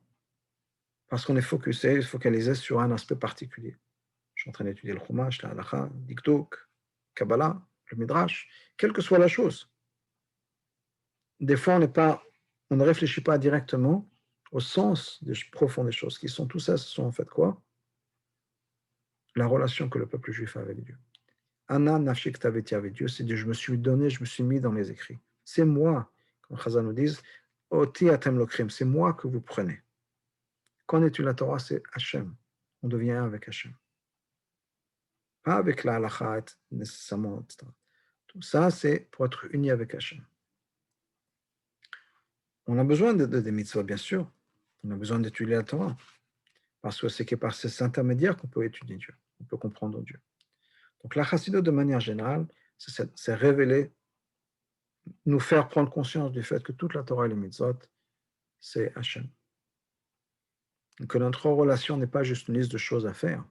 parce qu'on est focalisé sur un aspect particulier. Je suis en train d'étudier le Chumash, la Halacha, le Dikduk, Kabbalah, le Midrash, quelle que soit la chose. Des fois, on ne réfléchit pas directement au sens profond des choses, qui sont tout ça, ce sont en fait quoi? La relation que le peuple juif a avec Dieu. Anna nafshik taveti avec Dieu, c'est Dieu, je me suis donné, je me suis mis dans mes écrits. C'est moi, comme Chazal nous dit, Oti atem lokrim, c'est moi que vous prenez. Qu'en est-il la Torah? C'est Hachem. On devient un avec Hachem. Pas avec la halakha nécessairement, etc. Tout ça, c'est pour être uni avec Hachem. On a besoin des mitzvot, bien sûr. On a besoin d'étudier la Torah. Parce que c'est que par ces intermédiaires qu'on peut étudier Dieu, on peut comprendre Dieu. Donc la chassidut, de manière générale, c'est révéler, nous faire prendre conscience du fait que toute la Torah et les mitzvot, c'est Hachem. Donc que notre relation n'est pas juste une liste de choses à faire,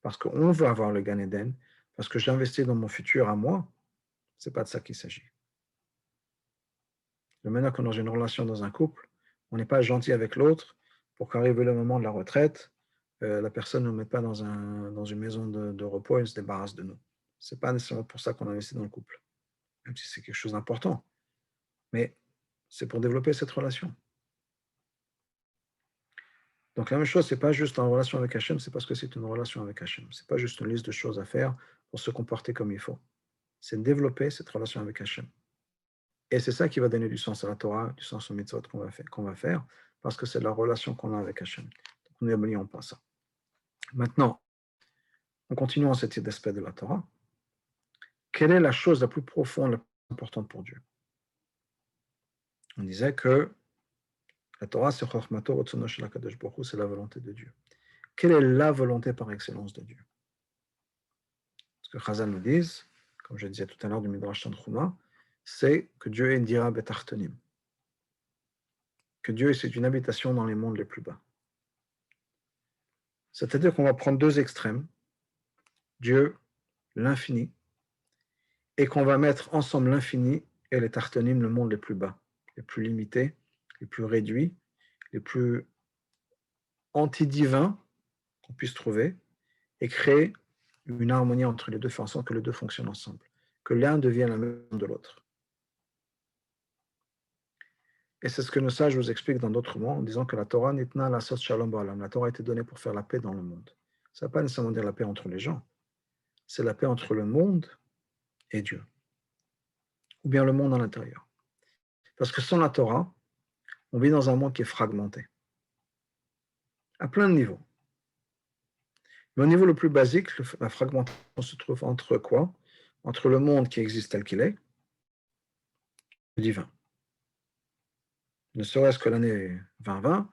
parce qu'on veut avoir le Gan Eden, parce que j'investis dans mon futur à moi, c'est pas de ça qu'il s'agit. De manière que dans une relation dans un couple, on n'est pas gentil avec l'autre pour qu'arrive le moment de la retraite, la personne ne nous met pas dans une maison de repos et elle se débarrasse de nous. Ce n'est pas nécessairement pour ça qu'on investit dans le couple, même si c'est quelque chose d'important. Mais c'est pour développer cette relation. Donc la même chose, ce n'est pas juste en relation avec Hachem, c'est parce que c'est une relation avec Hachem. Ce n'est pas juste une liste de choses à faire pour se comporter comme il faut. C'est développer cette relation avec Hachem. Et c'est ça qui va donner du sens à la Torah, du sens au mitzvot qu'on va faire, parce que c'est la relation qu'on a avec Hachem. Donc n'oublions pas ça. Maintenant, en continuant cet aspect de la Torah, quelle est la chose la plus profonde, la plus importante pour Dieu? On disait que la Torah, c'est Chochmato Rotzono Shel HaKadosh Baruch Hu, c'est la volonté de Dieu. Quelle est la volonté par excellence de Dieu? Ce que Chazal nous dit, comme je disais tout à l'heure du Midrash Tanchuma, c'est que Dieu est Dira Betartonim. Que Dieu, c'est une habitation dans les mondes les plus bas. C'est-à-dire qu'on va prendre deux extrêmes, Dieu, l'infini, et qu'on va mettre ensemble l'infini et les tartonim, le monde les plus bas, les plus limités, les plus réduits, les plus anti-divins qu'on puisse trouver, et créer une harmonie entre les deux, faire en sorte que les deux fonctionnent ensemble, que l'un devienne la même de l'autre. Et c'est ce que nos sages vous expliquent dans d'autres mots, en disant que la Torah nitna la sos shalom ba'olam, la Torah a été donnée pour faire la paix dans le monde. Ça ne veut pas nécessairement dire la paix entre les gens, c'est la paix entre le monde et Dieu, ou bien le monde à l'intérieur. Parce que sans la Torah, on vit dans un monde qui est fragmenté, à plein de niveaux. Mais au niveau le plus basique, la fragmentation se trouve entre quoi? Entre le monde qui existe tel qu'il est, le divin. Ne serait-ce que l'année 2020,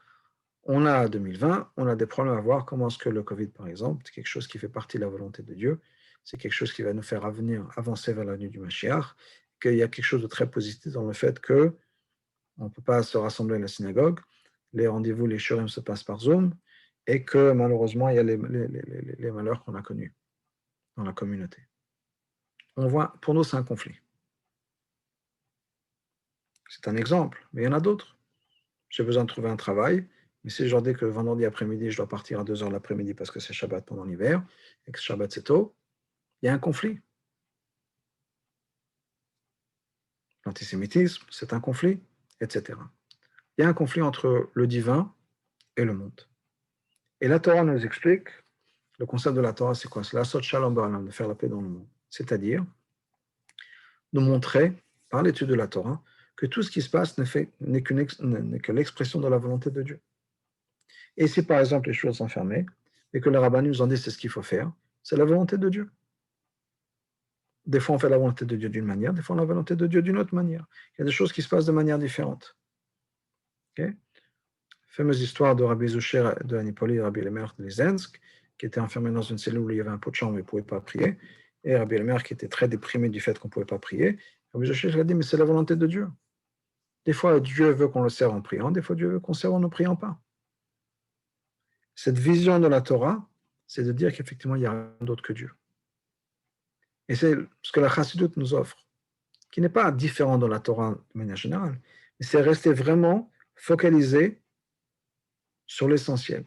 on a 2020, on a des problèmes à voir comment est-ce que le Covid, par exemple, c'est quelque chose qui fait partie de la volonté de Dieu, c'est quelque chose qui va nous faire avancer vers la nuit du Mashiach, qu'il y a quelque chose de très positif dans le fait que on ne peut pas se rassembler à la synagogue, les rendez-vous, les shurim se passent par Zoom, et que malheureusement, il y a les malheurs qu'on a connus dans la communauté. On voit, pour nous, c'est un conflit. C'est un exemple, mais il y en a d'autres. J'ai besoin de trouver un travail, mais si je leur dis que le vendredi après-midi, je dois partir à 2h l'après-midi parce que c'est Shabbat pendant l'hiver, et que Shabbat c'est tôt, il y a un conflit. L'antisémitisme, c'est un conflit, etc. Il y a un conflit entre le divin et le monde. Et la Torah nous explique le concept de la Torah, c'est quoi? C'est la sot shalom ba'olam, de faire la paix dans le monde. C'est-à-dire de montrer, par l'étude de la Torah, que tout ce qui se passe n'est que l'expression de la volonté de Dieu. Et si par exemple les choses sont fermées, et que le rabbin nous en dit c'est ce qu'il faut faire, c'est la volonté de Dieu. Des fois on fait la volonté de Dieu d'une manière, des fois on a la volonté de Dieu d'une autre manière. Il y a des choses qui se passent de manière différente. Okay? Fameuse histoire de Rabbi Zoucher de Anipoli et Rabbi Lemer de Lizensk, qui était enfermé dans une cellule où il y avait un pot de chambre et il ne pouvait pas prier, et Rabbi Lemer qui était très déprimé du fait qu'on ne pouvait pas prier. Rabbi Zoucher a dit, mais c'est la volonté de Dieu. Des fois, Dieu veut qu'on le serve en priant, des fois, Dieu veut qu'on le serve en ne priant pas. Cette vision de la Torah, c'est de dire qu'effectivement, il n'y a rien d'autre que Dieu. Et c'est ce que la Chassidut nous offre, qui n'est pas différent de la Torah de manière générale, mais c'est rester vraiment focalisé sur l'essentiel.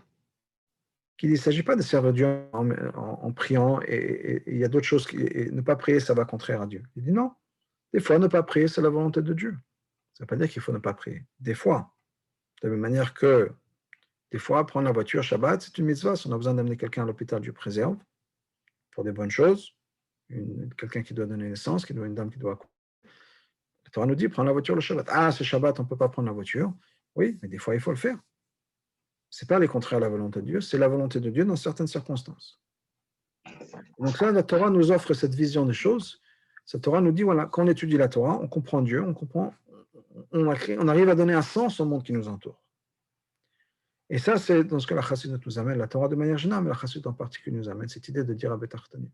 Qu'il ne s'agit pas de servir Dieu en priant et il y a d'autres choses, et ne pas prier, ça va contraire à Dieu. Il dit non, des fois, ne pas prier, c'est la volonté de Dieu. Ça ne veut pas dire qu'il faut ne pas prier. Des fois, de la même manière que des fois, prendre la voiture Shabbat, c'est une mitzvah. Si on a besoin d'amener quelqu'un à l'hôpital, Dieu préserve pour des bonnes choses. Quelqu'un qui doit donner naissance, une dame qui doit. La Torah nous dit prendre la voiture le Shabbat. Ah, c'est Shabbat, on ne peut pas prendre la voiture. Oui, mais des fois, il faut le faire. Ce n'est pas les contraires à la volonté de Dieu, c'est la volonté de Dieu dans certaines circonstances. Donc là, la Torah nous offre cette vision des choses. Cette Torah nous dit, voilà, quand on étudie la Torah, on comprend Dieu, on arrive à donner un sens au monde qui nous entoure. Et ça, c'est dans ce que la Chassidut nous amène, la Torah de manière générale, mais la Chassidut en particulier nous amène, cette idée de dire Abet Tartani.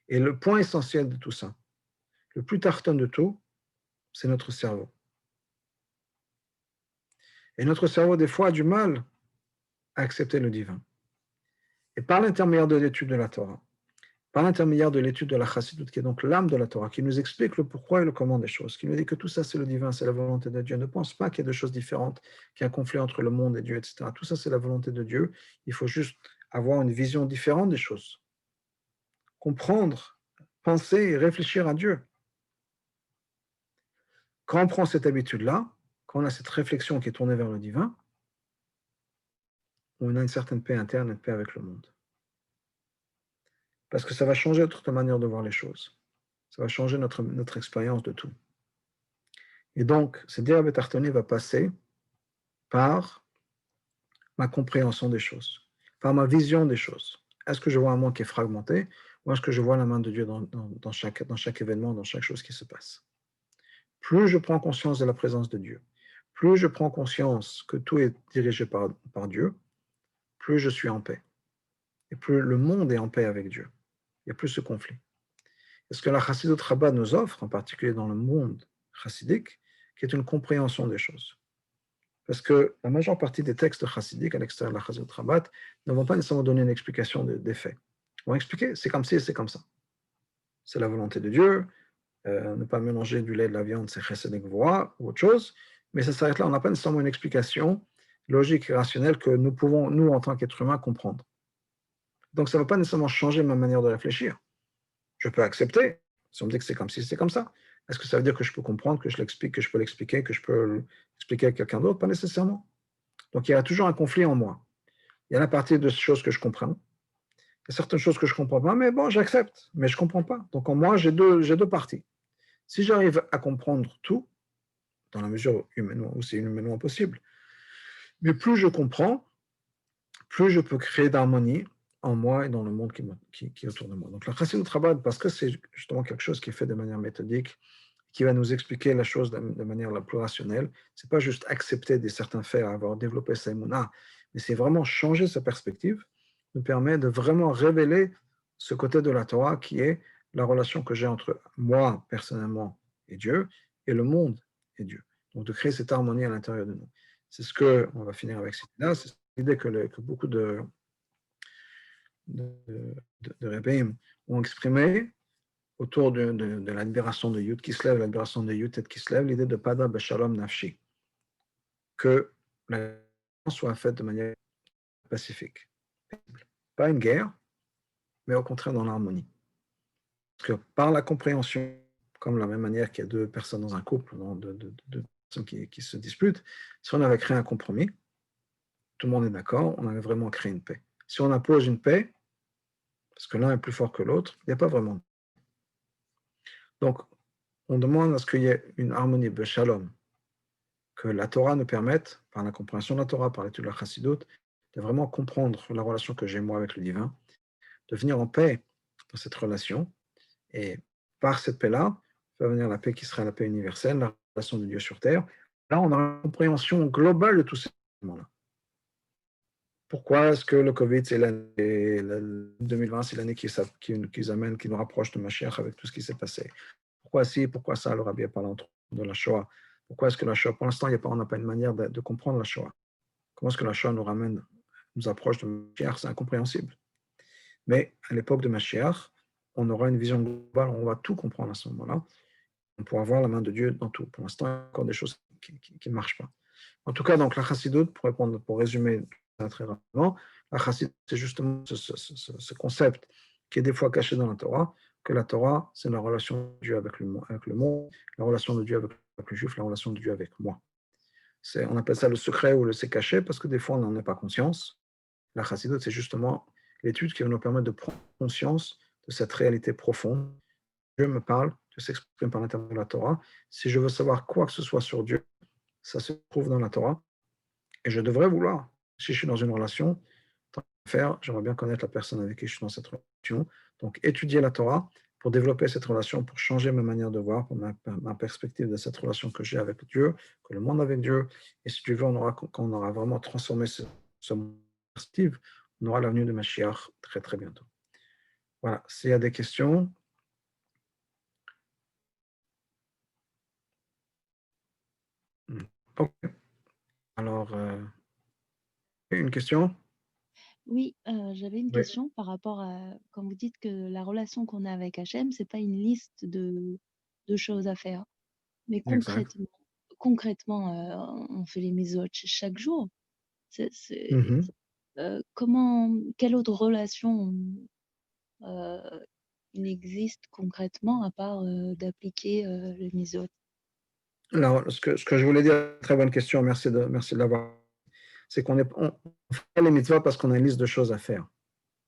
Et le point essentiel de tout ça, le plus tarton de tout, c'est notre cerveau. Et notre cerveau, des fois, a du mal à accepter le divin. Et par l'intermédiaire de l'étude de la Torah, par l'intermédiaire de l'étude de la Chassidut, qui est donc l'âme de la Torah, qui nous explique le pourquoi et le comment des choses, qui nous dit que tout ça c'est le divin, c'est la volonté de Dieu. Ne pense pas qu'il y a des choses différentes, qu'il y a un conflit entre le monde et Dieu, etc. Tout ça c'est la volonté de Dieu. Il faut juste avoir une vision différente des choses. Comprendre, penser et réfléchir à Dieu. Quand on prend cette habitude-là, quand on a cette réflexion qui est tournée vers le divin, on a une certaine paix interne, une paix avec le monde. Parce que ça va changer notre manière de voir les choses. Ça va changer notre expérience de tout. Et donc, ce dire Abet Tartoni va passer par ma compréhension des choses, par ma vision des choses. Est-ce que je vois un monde qui est fragmenté ou est-ce que je vois la main de Dieu dans chaque événement, dans chaque chose qui se passe? Plus je prends conscience de la présence de Dieu, plus je prends conscience que tout est dirigé par Dieu, plus je suis en paix. Et plus le monde est en paix avec Dieu. Il n'y a plus ce conflit. Et ce que la Chassidut Chabad nous offre, en particulier dans le monde chassidique, qui est une compréhension des choses. Parce que la majeure partie des textes chassidiques à l'extérieur de la Chassidut Chabad ne vont pas nécessairement donner une explication des faits. Ils vont expliquer, c'est comme ci et c'est comme ça. C'est la volonté de Dieu, ne pas mélanger du lait et de la viande, c'est chesed et gvura, ou autre chose, mais ça s'arrête là, on n'a pas nécessairement une explication logique et rationnelle que nous pouvons, nous, en tant qu'êtres humains, comprendre. Donc ça ne va pas nécessairement changer ma manière de réfléchir. Je peux accepter, si on me dit que c'est comme ci, c'est comme ça. Est-ce que ça veut dire que je peux comprendre, que je l'explique, que je peux l'expliquer, que je peux l'expliquer à quelqu'un d'autre? Pas nécessairement. Donc il y a toujours un conflit en moi. Il y a la partie de choses que je comprends. Il y a certaines choses que je ne comprends pas, mais bon, j'accepte, mais je ne comprends pas. Donc en moi, j'ai deux parties. Si j'arrive à comprendre tout, dans la mesure humainement, où c'est humainement possible, mais plus je comprends, plus je peux créer d'harmonie en moi et dans le monde qui est autour de moi. Donc la Chassidut Chabad, parce que c'est justement quelque chose qui est fait de manière méthodique, qui va nous expliquer la chose de manière la plus rationnelle, c'est pas juste accepter des certains faits, avoir développé sa émouna, mais c'est vraiment changer sa perspective, nous permet de vraiment révéler ce côté de la Torah qui est la relation que j'ai entre moi personnellement et Dieu, et le monde et Dieu. Donc de créer cette harmonie à l'intérieur de nous. C'est ce que, on va finir avec cette idée-là, c'est l'idée que beaucoup de Rebbeim ont exprimé autour de la libération de Yud Kislev, la libération de Yud Tet Kislev, l'idée de Pada Beshalom Nafshi, que la guerre soit faite de manière pacifique. Pas une guerre, mais au contraire dans l'harmonie. Parce que par la compréhension, comme de la même manière qu'il y a deux personnes dans un couple, deux personnes qui se disputent, si on avait créé un compromis, tout le monde est d'accord, on avait vraiment créé une paix. Si on impose une paix, parce que l'un est plus fort que l'autre, il n'y a pas vraiment. Donc, on demande à ce qu'il y ait une harmonie, shalom, que la Torah nous permette, par la compréhension de la Torah, par l'étude de la Chassidut, de vraiment comprendre la relation que j'ai moi avec le divin, de venir en paix dans cette relation, et par cette paix-là, va venir la paix qui sera la paix universelle, la relation de Dieu sur terre. Là, on a une compréhension globale de tous ces éléments-là. Pourquoi est-ce que le Covid, c'est l'année 2020, c'est l'année qui nous amène, qui nous rapproche de Mashiach avec tout ce qui s'est passé? Pourquoi ci, pourquoi ça? Le Rabbi a parlé de la Shoah. Pourquoi est-ce que la Shoah, pour l'instant, on n'a pas une manière de comprendre la Shoah. Comment est-ce que la Shoah nous approche de Mashiach? C'est incompréhensible. Mais à l'époque de Mashiach, on aura une vision globale, on va tout comprendre à ce moment-là. On pourra voir la main de Dieu dans tout. Pour l'instant, il y a encore des choses qui ne marchent pas. En tout cas, donc la Chassidut, pour résumer très rapidement, la Chassidut, c'est justement ce concept qui est des fois caché dans la Torah, que la Torah, c'est la relation de Dieu avec le monde, la relation de Dieu avec le peuple juif, la relation de Dieu avec moi. On appelle ça le secret ou le c'est caché parce que des fois, on n'en a pas conscience. La Chassidut, c'est justement l'étude qui va nous permettre de prendre conscience de cette réalité profonde. Dieu me parle, Dieu s'exprime par l'intérieur de la Torah. Si je veux savoir quoi que ce soit sur Dieu, ça se trouve dans la Torah. Et je devrais vouloir, si je suis dans une relation, j'aimerais bien connaître la personne avec qui je suis dans cette relation. Donc, étudier la Torah pour développer cette relation, pour changer ma manière de voir, pour ma perspective de cette relation que j'ai avec Dieu, que le monde avec Dieu. Et si tu veux, quand on aura vraiment transformé ce perspective, on aura l'avenue de Mashiach très, très bientôt. Voilà. S'il y a des questions. Ok. Alors, une question? Oui, j'avais une Oui, question par rapport à quand vous dites que la relation qu'on a avec Hachem, c'est pas une liste de choses à faire. Mais exact. concrètement, on fait les mitzvot chaque jour. C'est, Mhm. quelle autre relation, heu, il existe concrètement à part, d'appliquer, les mitzvot? Alors, ce que je voulais dire, très bonne question, merci de l'avoir. C'est on fait les mitzvahs parce qu'on a une liste de choses à faire.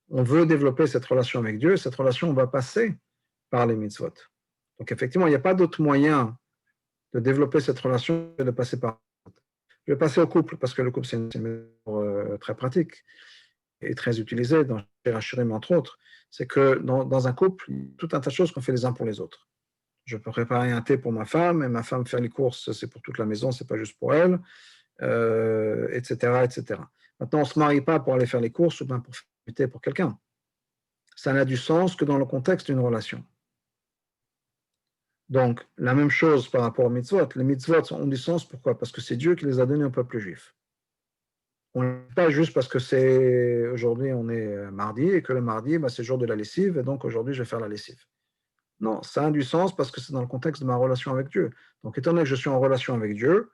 On veut développer cette relation avec Dieu, cette relation, on va passer par les mitzvot. Donc, effectivement, il n'y a pas d'autre moyen de développer cette relation que de passer par. Je vais passer au couple, parce que le couple, c'est une méthode très pratique et très utilisée dans Shirachirim, entre autres. C'est que dans un couple, il y a tout un tas de choses qu'on fait les uns pour les autres. Je peux préparer un thé pour ma femme, et ma femme faire les courses, c'est pour toute la maison, c'est pas juste pour elle. Etc., etc. Maintenant, on ne se marie pas pour aller faire les courses ou bien pour faire pour quelqu'un. Ça n'a du sens que dans le contexte d'une relation. Donc, la même chose par rapport aux mitzvot. Les mitzvot ont du sens, pourquoi? Parce que c'est Dieu qui les a donnés au peuple juif. On n'est pas juste parce que aujourd'hui on est mardi et que le mardi, c'est le jour de la lessive et donc aujourd'hui je vais faire la lessive. Non, ça a du sens parce que c'est dans le contexte de ma relation avec Dieu. Donc, étant donné que je suis en relation avec Dieu,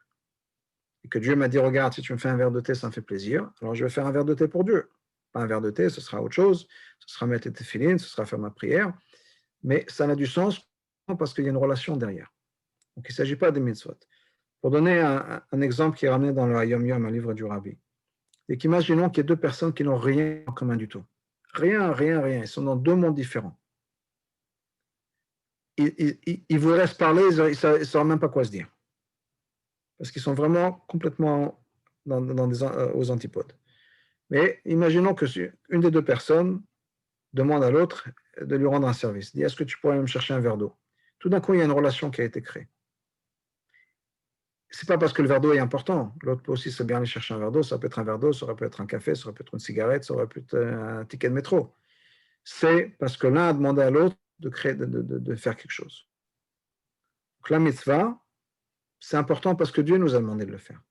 et que Dieu m'a dit, regarde, si tu me fais un verre de thé, ça me fait plaisir, alors je vais faire un verre de thé pour Dieu. Pas un verre de thé, ce sera autre chose, ce sera mettre tes filines, ce sera faire ma prière, mais ça n'a du sens parce qu'il y a une relation derrière. Donc il ne s'agit pas des mitzvot. Pour donner un exemple qui est ramené dans le Hayom Yom, un livre du Rabbi, et qu'imaginons qu'il y ait deux personnes qui n'ont rien en commun du tout. Rien, rien, rien. Ils sont dans deux mondes différents. Ils vous laissent parler, ils ne sauront même pas quoi se dire. Parce qu'ils sont vraiment complètement aux antipodes. Mais imaginons que une des deux personnes demande à l'autre de lui rendre un service. Dit, est-ce que tu pourrais me chercher un verre d'eau? Tout d'un coup, il y a une relation qui a été créée. C'est pas parce que le verre d'eau est important. L'autre peut aussi, c'est bien aller chercher un verre d'eau. Ça peut être un verre d'eau, ça peut être un café, ça peut être une cigarette, ça aurait pu être un ticket de métro. C'est parce que l'un a demandé à l'autre de créer, de faire quelque chose. Donc la mitzvah, c'est important parce que Dieu nous a demandé de le faire.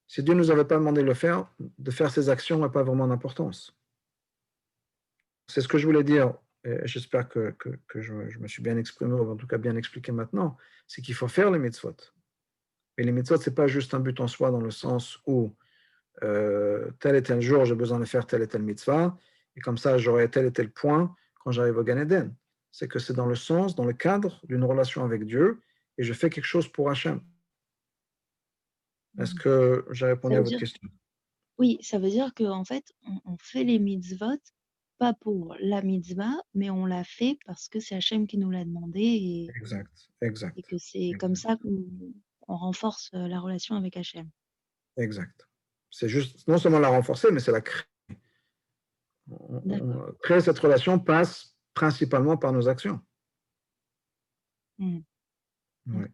Si Dieu ne nous avait pas demandé de faire ces actions n'a pas vraiment d'importance. C'est ce que je voulais dire, et j'espère que je me suis bien exprimé, ou en tout cas bien expliqué maintenant, c'est qu'il faut faire les mitzvot. Mais les mitzvot, ce n'est pas juste un but en soi dans le sens où tel et tel jour, j'ai besoin de faire telle et telle mitzvah, et comme ça, j'aurai tel et tel point quand j'arrive au Gan Eden. C'est que c'est dans le sens, dans le cadre d'une relation avec Dieu, et je fais quelque chose pour Hachem. Est-ce que j'ai Ça répondu à veut votre dire question? Oui, ça veut dire qu'en fait, on fait les mitzvot pas pour la mitzvah, mais on l'a fait parce que c'est Hachem qui nous l'a demandé Exact, et exact, que c'est comme exact, ça qu'on renforce, la relation avec Hachem. exact. C'est juste, non seulement la renforcer, mais c'est la créer. D'accord. Créer cette relation passe principalement par nos actions. Mmh. Oui.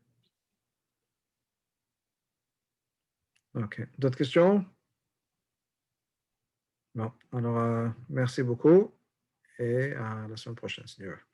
OK. D'autres questions? Non. Alors, merci beaucoup et à la semaine prochaine, si Dieu veut.